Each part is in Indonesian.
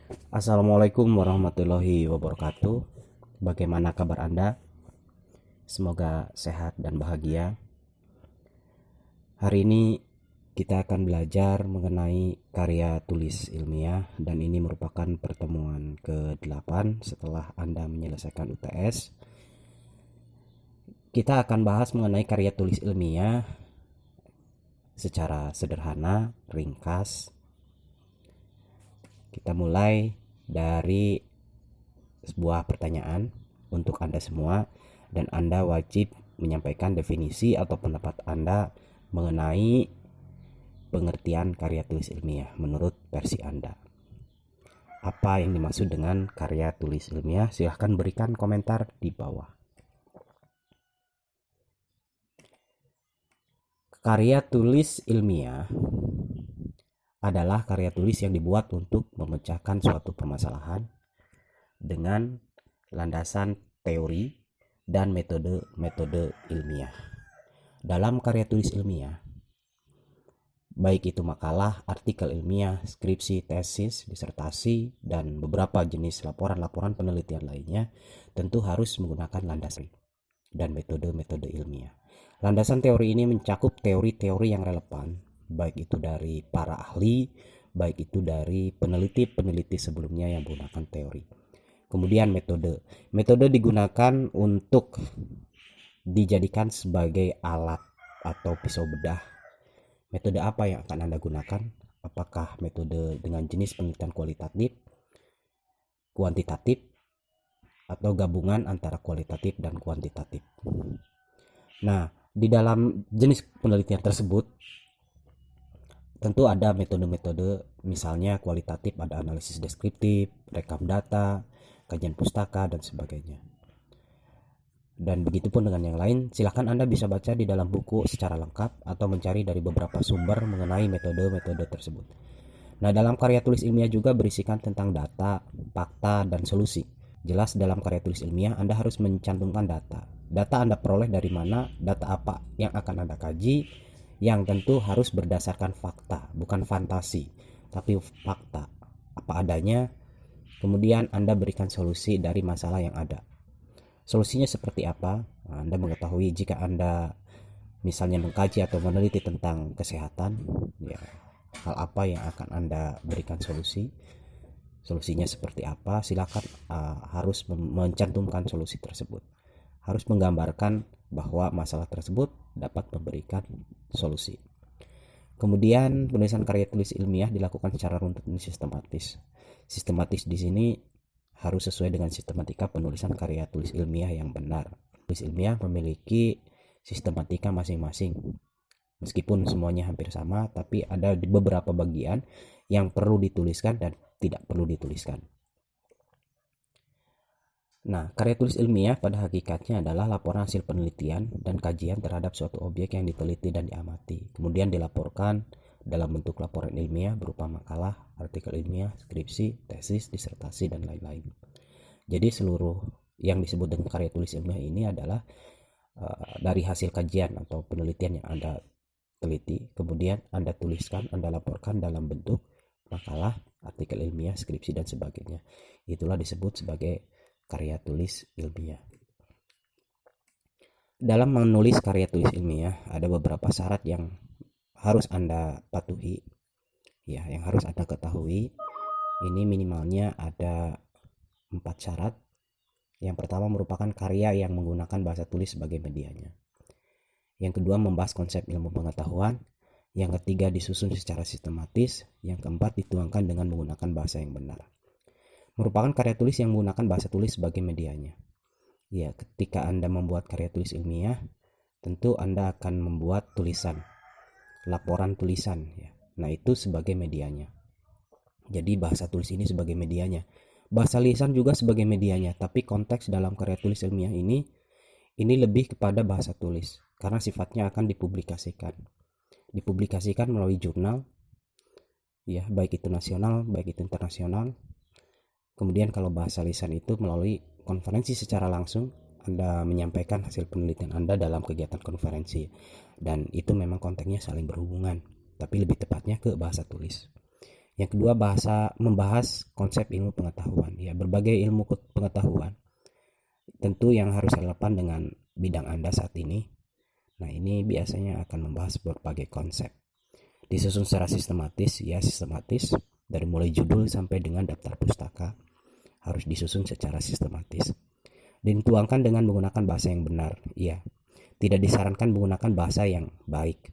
Assalamualaikum warahmatullahi wabarakatuh. Bagaimana kabar Anda? Semoga sehat dan bahagia. Hari ini kita akan belajar mengenai karya tulis ilmiah, dan ini merupakan pertemuan ke-8 setelah Anda menyelesaikan UTS. Kita akan bahas mengenai karya tulis ilmiah secara sederhana, ringkas. Kita mulai dari sebuah pertanyaan untuk Anda semua, dan Anda wajib menyampaikan definisi atau pendapat Anda mengenai pengertian karya tulis ilmiah menurut versi Anda. Apa yang dimaksud dengan karya tulis ilmiah? Silahkan berikan komentar di bawah. Karya tulis ilmiah adalah karya tulis yang dibuat untuk memecahkan suatu permasalahan dengan landasan teori dan metode-metode ilmiah. Dalam karya tulis ilmiah, baik itu makalah, artikel ilmiah, skripsi, tesis, disertasi, dan beberapa jenis laporan-laporan penelitian lainnya, tentu harus menggunakan landasan dan metode-metode ilmiah. Landasan teori ini mencakup teori-teori yang relevan, baik itu dari para ahli, baik itu dari peneliti-peneliti sebelumnya yang menggunakan teori. Kemudian metode digunakan untuk dijadikan sebagai alat atau pisau bedah. Metode apa yang akan Anda gunakan? Apakah metode dengan jenis penelitian kualitatif, kuantitatif, atau gabungan antara kualitatif dan kuantitatif? Nah, di dalam jenis penelitian tersebut tentu ada metode-metode, misalnya kualitatif ada analisis deskriptif, rekam data, kajian pustaka, dan sebagainya. Dan begitupun dengan yang lain. Silahkan Anda bisa baca di dalam buku secara lengkap atau mencari dari beberapa sumber mengenai metode-metode tersebut. Nah, dalam karya tulis ilmiah juga berisikan tentang data, fakta, dan solusi. Jelas dalam karya tulis ilmiah Anda harus mencantumkan data. Data Anda peroleh dari mana, data apa yang akan Anda kaji, yang tentu harus berdasarkan fakta, bukan fantasi, tapi fakta, apa adanya. Kemudian Anda berikan solusi dari masalah yang ada. Solusinya seperti apa? Anda mengetahui jika Anda misalnya mengkaji atau meneliti tentang kesehatan, ya, hal apa yang akan Anda berikan solusi? Solusinya seperti apa? Silakan harus mencantumkan solusi tersebut. Harus menggambarkan bahwa masalah tersebut dapat memberikan solusi. Kemudian penulisan karya tulis ilmiah dilakukan secara runtut dan sistematis. Sistematis di sini harus sesuai dengan sistematika penulisan karya tulis ilmiah yang benar. Tulis ilmiah memiliki sistematika masing-masing. Meskipun semuanya hampir sama, tapi ada di beberapa bagian yang perlu dituliskan dan tidak perlu dituliskan. Nah, karya tulis ilmiah pada hakikatnya adalah laporan hasil penelitian dan kajian terhadap suatu objek yang diteliti dan diamati. Kemudian dilaporkan dalam bentuk laporan ilmiah berupa makalah, artikel ilmiah, skripsi, tesis, disertasi, dan lain-lain. Jadi seluruh yang disebut dengan karya tulis ilmiah ini adalah dari hasil kajian atau penelitian yang Anda teliti, kemudian Anda tuliskan, Anda laporkan dalam bentuk makalah, artikel ilmiah, skripsi, dan sebagainya. Itulah disebut sebagai karya tulis ilmiah. Dalam menulis karya tulis ilmiah ada beberapa syarat yang harus Anda patuhi, ya, yang harus Anda ketahui. Ini minimalnya ada 4 syarat. Yang pertama merupakan karya yang menggunakan bahasa tulis sebagai medianya. Yang kedua membahas konsep ilmu pengetahuan. Yang ketiga disusun secara sistematis. Yang keempat dituangkan dengan menggunakan bahasa yang benar. Merupakan karya tulis yang menggunakan bahasa tulis sebagai medianya. Ya, ketika Anda membuat karya tulis ilmiah, tentu Anda akan membuat tulisan, laporan tulisan, ya. Nah, itu sebagai medianya. Jadi bahasa tulis ini sebagai medianya. Bahasa lisan juga sebagai medianya, tapi konteks dalam karya tulis ilmiah ini lebih kepada bahasa tulis karena sifatnya akan dipublikasikan. Dipublikasikan melalui jurnal, ya, baik itu nasional, baik itu internasional. Kemudian kalau bahasa lisan itu melalui konferensi secara langsung, Anda menyampaikan hasil penelitian Anda dalam kegiatan konferensi, dan itu memang konteksnya saling berhubungan, tapi lebih tepatnya ke bahasa tulis. Yang kedua, membahas konsep ilmu pengetahuan. Ya, berbagai ilmu pengetahuan tentu yang harus relevan dengan bidang Anda saat ini. Nah, ini biasanya akan membahas berbagai konsep. Disusun secara sistematis, ya sistematis, dari mulai judul sampai dengan daftar pustaka harus disusun secara sistematis. Dituangkan dengan menggunakan bahasa yang benar. Ya, tidak disarankan menggunakan bahasa yang baik.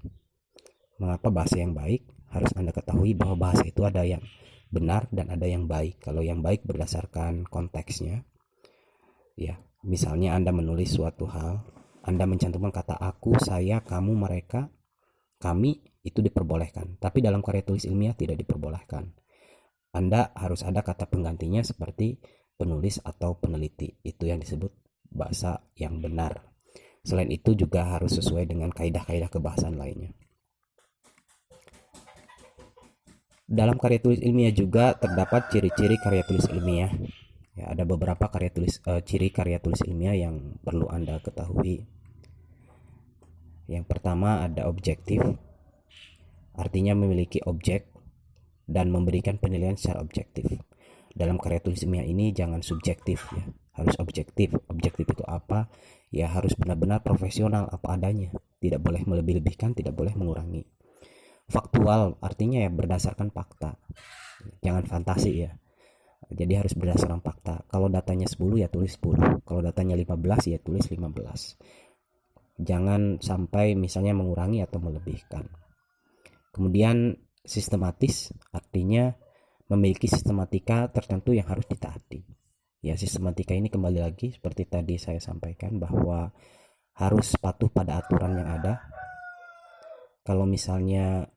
Mengapa bahasa yang baik? Harus Anda ketahui bahwa bahasa itu ada yang benar dan ada yang baik. Kalau yang baik berdasarkan konteksnya, ya, misalnya Anda menulis suatu hal, Anda mencantumkan kata aku, saya, kamu, mereka, kami, itu diperbolehkan. Tapi dalam karya tulis ilmiah tidak diperbolehkan. Anda harus ada kata penggantinya seperti penulis atau peneliti. Itu yang disebut bahasa yang benar. Selain itu juga harus sesuai dengan kaidah-kaidah kebahasaan lainnya. Dalam karya tulis ilmiah juga terdapat ciri-ciri karya tulis ilmiah. Ya, ada beberapa ciri karya tulis ilmiah yang perlu Anda ketahui. Yang pertama ada objektif, artinya memiliki objek dan memberikan penilaian secara objektif. Dalam karya tulis ilmiah ini jangan subjektif, ya, harus objektif. Objektif itu apa? Ya harus benar-benar profesional apa adanya, tidak boleh melebih-lebihkan, tidak boleh mengurangi. Faktual artinya ya berdasarkan fakta, jangan fantasi ya. Jadi harus berdasarkan fakta. Kalau datanya 10 ya tulis 10, kalau datanya 15 ya tulis 15. Jangan sampai misalnya mengurangi atau melebihkan. Kemudian sistematis artinya memiliki sistematika tertentu yang harus ditaati. Ya, sistematika ini kembali lagi seperti tadi saya sampaikan bahwa harus patuh pada aturan yang ada. Kalau misalnya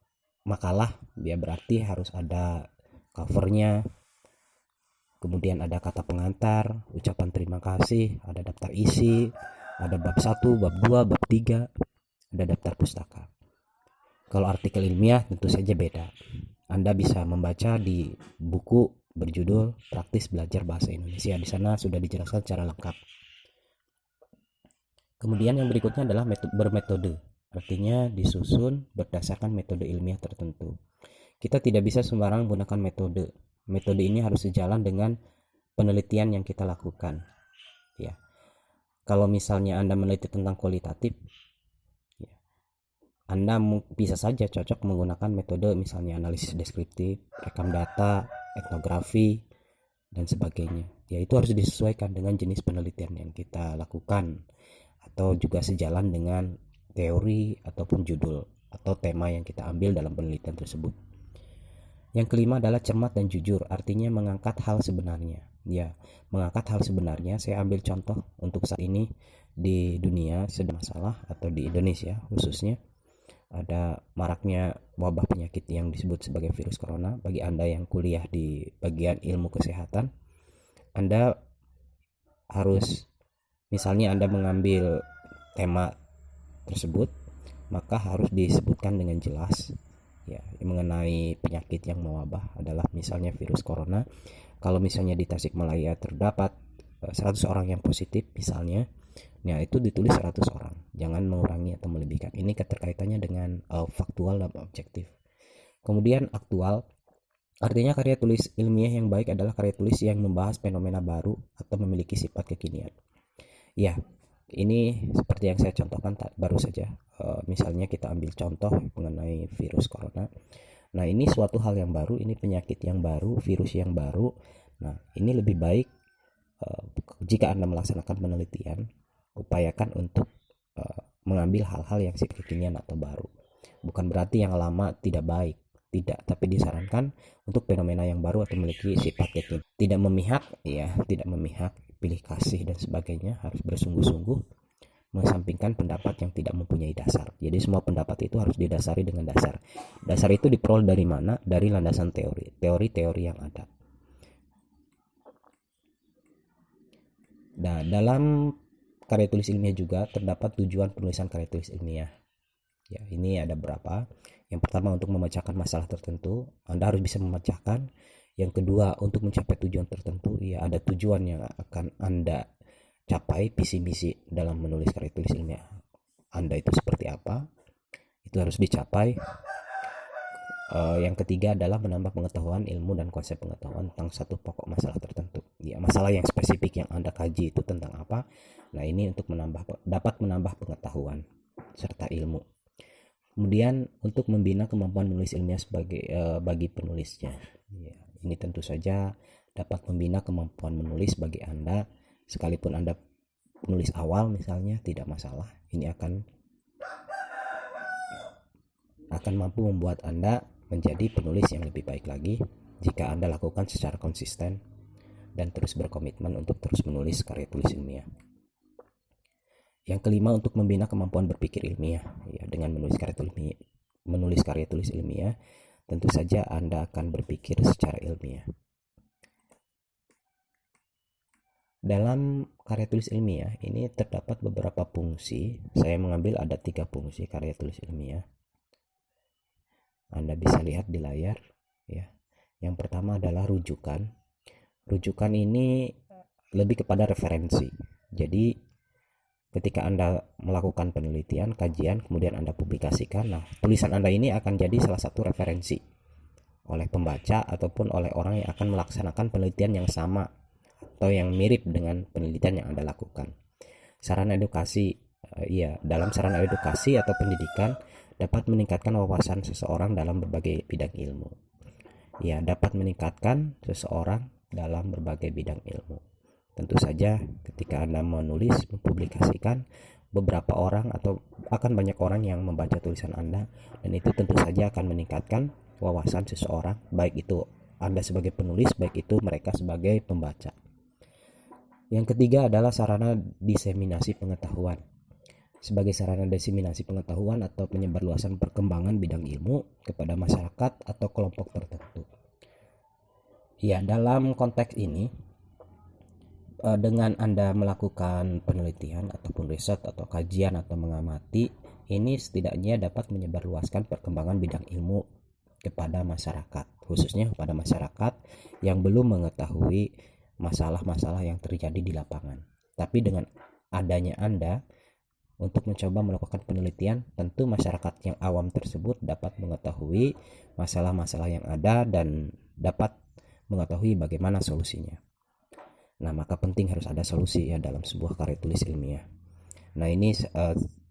makalah, ya berarti harus ada covernya, kemudian ada kata pengantar, ucapan terima kasih, ada daftar isi, ada bab 1, bab 2, bab 3, ada daftar pustaka. Kalau artikel ilmiah tentu saja beda. Anda bisa membaca di buku berjudul Praktis Belajar Bahasa Indonesia. Di sana sudah dijelaskan secara lengkap. Kemudian yang berikutnya adalah bermetode. Artinya disusun berdasarkan metode ilmiah tertentu. Kita tidak bisa sembarang menggunakan metode. Metode ini harus sejalan dengan penelitian yang kita lakukan. Ya. Kalau misalnya Anda meneliti tentang kualitatif, ya, Anda bisa saja cocok menggunakan metode misalnya analisis deskriptif, rekam data, etnografi, dan sebagainya. Ya, itu harus disesuaikan dengan jenis penelitian yang kita lakukan atau juga sejalan dengan teori ataupun judul atau tema yang kita ambil dalam penelitian tersebut. Yang kelima adalah cermat dan jujur, artinya mengangkat hal sebenarnya. Ya, mengangkat hal sebenarnya. Saya ambil contoh untuk saat ini di dunia sedang masalah, atau di Indonesia khususnya ada maraknya wabah penyakit yang disebut sebagai virus corona. Bagi Anda yang kuliah di bagian ilmu kesehatan, Anda harus, misalnya Anda mengambil tema tersebut, maka harus disebutkan dengan jelas ya mengenai penyakit yang mewabah adalah misalnya virus corona. Kalau misalnya di Tasikmalaya terdapat 100 orang yang positif misalnya, nah itu ditulis 100 orang, jangan mengurangi atau melebihkan. Ini keterkaitannya dengan faktual dan objektif. Kemudian aktual, artinya karya tulis ilmiah yang baik adalah karya tulis yang membahas fenomena baru atau memiliki sifat kekinian. Ya, ini seperti yang saya contohkan baru saja. Misalnya kita ambil contoh mengenai virus corona. Nah, ini suatu hal yang baru, ini penyakit yang baru, virus yang baru. Nah, ini lebih baik jika Anda melaksanakan penelitian, upayakan untuk mengambil hal-hal yang kekinian atau baru. Bukan berarti yang lama tidak baik, tidak, tapi disarankan untuk fenomena yang baru atau memiliki sifat kekinian. Tidak memihak, ya, tidak memihak, pilih kasih dan sebagainya, harus bersungguh-sungguh mengesampingkan pendapat yang tidak mempunyai dasar. Jadi semua pendapat itu harus didasari dengan dasar. Dasar itu diperoleh dari mana? Dari landasan teori-teori yang ada. Nah, dalam karya tulis ilmiah juga terdapat tujuan penulisan karya tulis ilmiah. Ya, ini ada berapa. Yang pertama untuk memecahkan masalah tertentu, Anda harus bisa memecahkan. Yang kedua untuk mencapai tujuan tertentu, ya ada tujuan yang akan Anda capai, visi misi dalam menulis karya tulis ilmiah Anda itu seperti apa, itu harus dicapai. Yang ketiga adalah menambah pengetahuan, ilmu, dan konsep pengetahuan tentang satu pokok masalah tertentu. Ya, masalah yang spesifik yang Anda kaji itu tentang apa? Nah, ini untuk dapat menambah pengetahuan serta ilmu. Kemudian untuk membina kemampuan menulis ilmiah bagi penulisnya. Ya, ini tentu saja dapat membina kemampuan menulis bagi Anda, sekalipun Anda penulis awal misalnya, tidak masalah. Ini akan mampu membuat Anda menjadi penulis yang lebih baik lagi jika Anda lakukan secara konsisten dan terus berkomitmen untuk terus menulis karya tulis ilmiah. Yang kelima, untuk membina kemampuan berpikir ilmiah. Ya, dengan menulis karya tulis ilmiah, tentu saja Anda akan berpikir secara ilmiah. Dalam karya tulis ilmiah ini terdapat beberapa fungsi. Saya mengambil ada 3 fungsi karya tulis ilmiah. Anda bisa lihat di layar ya. Yang pertama adalah rujukan. Rujukan ini lebih kepada referensi. Jadi ketika Anda melakukan penelitian, kajian, kemudian Anda publikasikan, nah tulisan Anda ini akan jadi salah satu referensi oleh pembaca ataupun oleh orang yang akan melaksanakan penelitian yang sama atau yang mirip dengan penelitian yang Anda lakukan. Sarana edukasi, dalam sarana edukasi atau pendidikan dapat meningkatkan wawasan seseorang dalam berbagai bidang ilmu. Ya, dapat meningkatkan seseorang dalam berbagai bidang ilmu. Tentu saja ketika Anda menulis, mempublikasikan, beberapa orang atau akan banyak orang yang membaca tulisan Anda, dan itu tentu saja akan meningkatkan wawasan seseorang, baik itu Anda sebagai penulis, baik itu mereka sebagai pembaca. Yang ketiga adalah sarana diseminasi pengetahuan. Sebagai sarana diseminasi pengetahuan atau penyebarluasan perkembangan bidang ilmu kepada masyarakat atau kelompok tertentu. Ya, dalam konteks ini, dengan Anda melakukan penelitian ataupun riset atau kajian atau mengamati, ini setidaknya dapat menyebarluaskan perkembangan bidang ilmu kepada masyarakat, khususnya kepada masyarakat yang belum mengetahui masalah-masalah yang terjadi di lapangan. Tapi dengan adanya Anda untuk mencoba melakukan penelitian, tentu masyarakat yang awam tersebut dapat mengetahui masalah-masalah yang ada dan dapat mengetahui bagaimana solusinya. Nah, maka penting harus ada solusi ya dalam sebuah karya tulis ilmiah. Nah, ini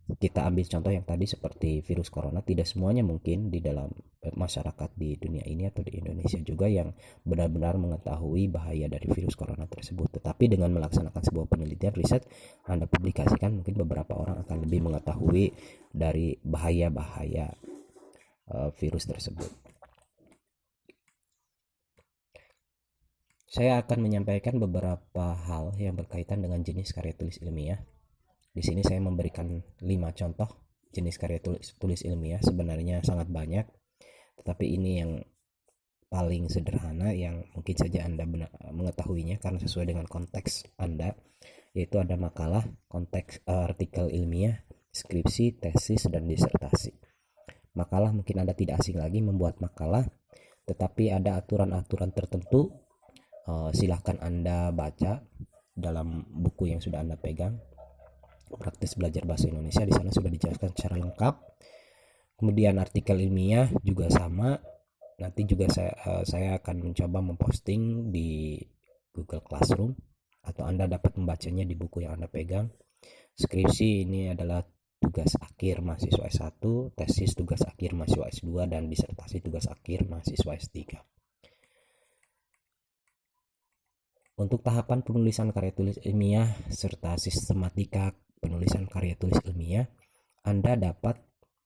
kita ambil contoh yang tadi seperti virus corona. Tidak semuanya mungkin di dalam masyarakat di dunia ini atau di Indonesia juga yang benar-benar mengetahui bahaya dari virus corona tersebut. Tetapi dengan melaksanakan sebuah penelitian riset, Anda publikasikan, mungkin beberapa orang akan lebih mengetahui dari bahaya-bahaya virus tersebut. Saya akan menyampaikan beberapa hal yang berkaitan dengan jenis karya tulis ilmiah. Di sini saya memberikan 5 contoh jenis karya tulis ilmiah. Sebenarnya sangat banyak, tetapi ini yang paling sederhana yang mungkin saja Anda mengetahuinya karena sesuai dengan konteks Anda, yaitu ada makalah, konteks artikel ilmiah, skripsi, tesis, dan disertasi. Makalah mungkin Anda tidak asing lagi membuat makalah, tetapi ada aturan-aturan tertentu. Silahkan Anda baca dalam buku yang sudah Anda pegang, Praktis Belajar Bahasa Indonesia. Di sana sudah dijelaskan secara lengkap. Kemudian artikel ilmiah juga sama. Nanti juga saya akan mencoba memposting di Google Classroom atau Anda dapat membacanya di buku yang Anda pegang. Skripsi ini adalah tugas akhir mahasiswa S1, tesis tugas akhir mahasiswa S2, dan disertasi tugas akhir mahasiswa S3. Untuk tahapan penulisan karya tulis ilmiah serta sistematika penulisan karya tulis ilmiah, Anda dapat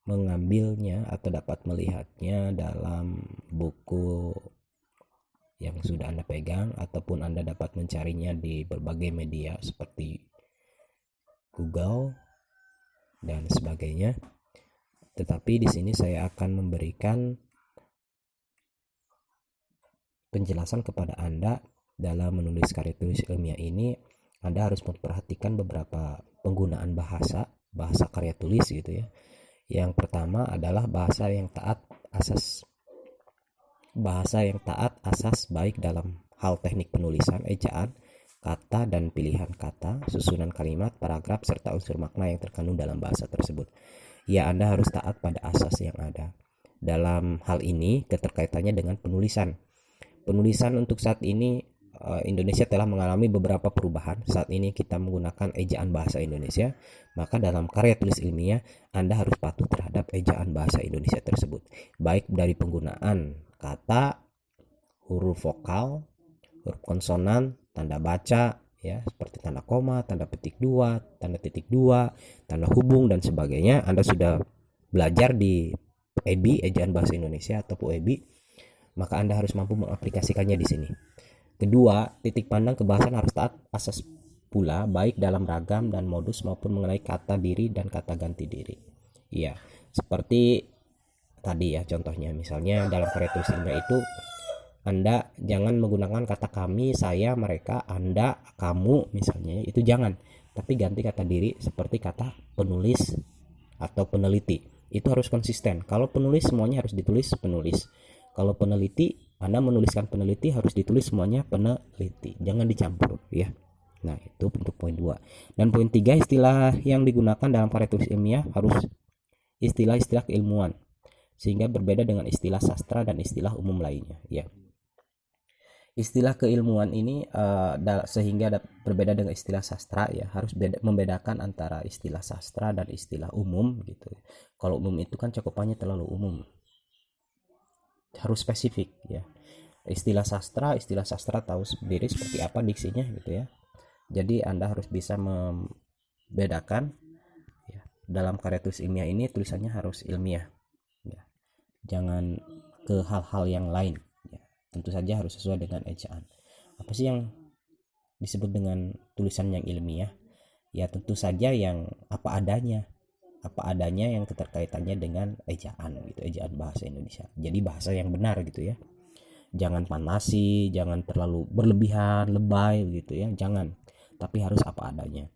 mengambilnya atau dapat melihatnya dalam buku yang sudah Anda pegang, ataupun Anda dapat mencarinya di berbagai media seperti Google dan sebagainya. Tetapi di sini saya akan memberikan penjelasan kepada Anda. Dalam menulis karya tulis ilmiah ini, Anda harus memperhatikan beberapa penggunaan bahasa karya tulis gitu ya. Yang pertama adalah bahasa yang taat asas baik dalam hal teknik penulisan, ejaan, kata dan pilihan kata, susunan kalimat, paragraf, serta unsur makna yang terkandung dalam bahasa tersebut. Ya, Anda harus taat pada asas yang ada. dalam hal ini keterkaitannya dengan penulisan. Penulisan untuk saat ini Indonesia telah mengalami beberapa perubahan. Saat ini kita menggunakan ejaan bahasa Indonesia, maka dalam karya tulis ilmiah Anda harus patuh terhadap ejaan bahasa Indonesia tersebut, baik dari penggunaan kata, huruf vokal, huruf konsonan, tanda baca, ya seperti tanda koma, tanda petik dua, tanda titik dua, tanda hubung dan sebagainya. Anda sudah belajar di EBI, ejaan bahasa Indonesia atau PUEBI, maka Anda harus mampu mengaplikasikannya di sini. Kedua, titik pandang kebahasan harus taat asas pula, baik dalam ragam dan modus maupun mengenai kata diri dan kata ganti diri. Iya, seperti tadi ya contohnya, misalnya dalam karya tulis ilmiah itu Anda jangan menggunakan kata kami, saya, mereka, Anda, kamu misalnya, itu jangan, tapi ganti kata diri seperti kata penulis atau peneliti. Itu harus konsisten. Kalau penulis semuanya harus ditulis penulis. Kalau peneliti, Anda menuliskan peneliti harus ditulis semuanya peneliti. Jangan dicampur ya. Nah, itu untuk poin 2. Dan poin 3, istilah yang digunakan dalam karya tulis ilmiah harus istilah-istilah keilmuan sehingga berbeda dengan istilah sastra dan istilah umum lainnya ya. Istilah keilmuan ini sehingga berbeda dengan istilah sastra ya, harus membedakan antara istilah sastra dan istilah umum gitu. Kalau umum itu kan cakupannya terlalu umum, harus spesifik ya. Istilah sastra tahu sendiri seperti apa diksinya gitu ya. Jadi Anda harus bisa membedakan ya. Dalam karya tulis ilmiah ini tulisannya harus ilmiah ya. Jangan ke hal-hal yang lain ya. Tentu saja harus sesuai dengan ejaan. Apa sih yang disebut dengan tulisan yang ilmiah? Ya tentu saja yang apa adanya yang keterkaitannya dengan ejaan gitu, ejaan bahasa Indonesia. Jadi bahasa yang benar gitu ya. Jangan panasi, jangan terlalu berlebihan, lebay gitu ya, jangan. Tapi harus apa adanya.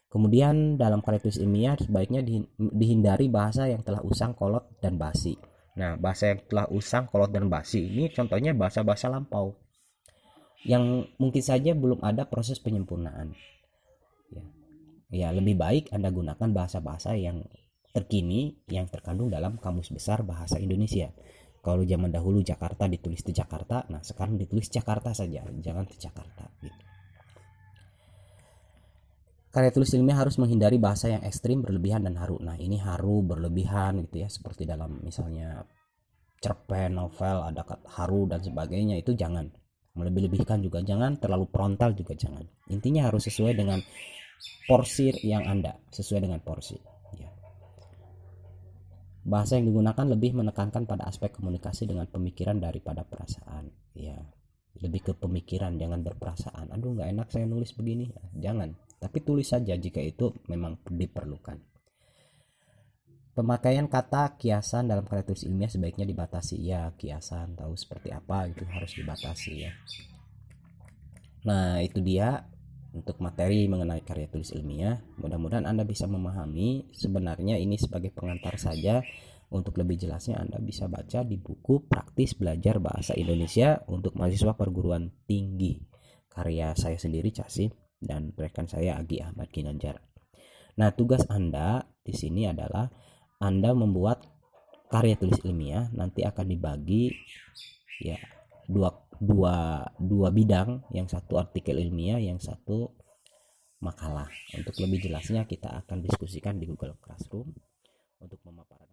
Kemudian dalam karya tulis ilmiah sebaiknya dihindari bahasa yang telah usang, kolot, dan basi. Nah, bahasa yang telah usang, kolot, dan basi ini contohnya bahasa-bahasa lampau yang mungkin saja belum ada proses penyempurnaan. Ya, lebih baik Anda gunakan bahasa-bahasa yang terkini yang terkandung dalam Kamus Besar Bahasa Indonesia. Kalau zaman dahulu Jakarta ditulis di Jakarta, nah sekarang ditulis Jakarta saja, jangan di Jakarta gitu. Karya tulis ilmiah harus menghindari bahasa yang ekstrim, berlebihan, dan haru. Nah, ini haru, berlebihan gitu ya, seperti dalam misalnya cerpen, novel, ada kata haru dan sebagainya, itu jangan. Melebih-lebihkan juga jangan, terlalu frontal juga jangan. Intinya harus sesuai dengan porsi yang Anda, sesuai dengan porsi ya. Bahasa yang digunakan lebih menekankan pada aspek komunikasi dengan pemikiran daripada perasaan ya. Lebih ke pemikiran, jangan berperasaan. Aduh nggak enak saya nulis begini, jangan. Tapi tulis saja jika itu memang diperlukan. Pemakaian kata kiasan dalam karya tulis ilmiah sebaiknya dibatasi ya. Kiasan tahu seperti apa itu harus dibatasi ya. Nah itu dia untuk materi mengenai karya tulis ilmiah. Mudah-mudahan Anda bisa memahami. Sebenarnya ini sebagai pengantar saja. Untuk lebih jelasnya Anda bisa baca di buku Praktis Belajar Bahasa Indonesia untuk mahasiswa perguruan tinggi, karya saya sendiri Casim dan rekan saya Agi Ahmad Ginanjar. Nah, tugas Anda di sini adalah Anda membuat karya tulis ilmiah, nanti akan dibagi ya dua bidang, yang satu artikel ilmiah, yang satu makalah. Untuk lebih jelasnya kita akan diskusikan di Google Classroom untuk memaparkan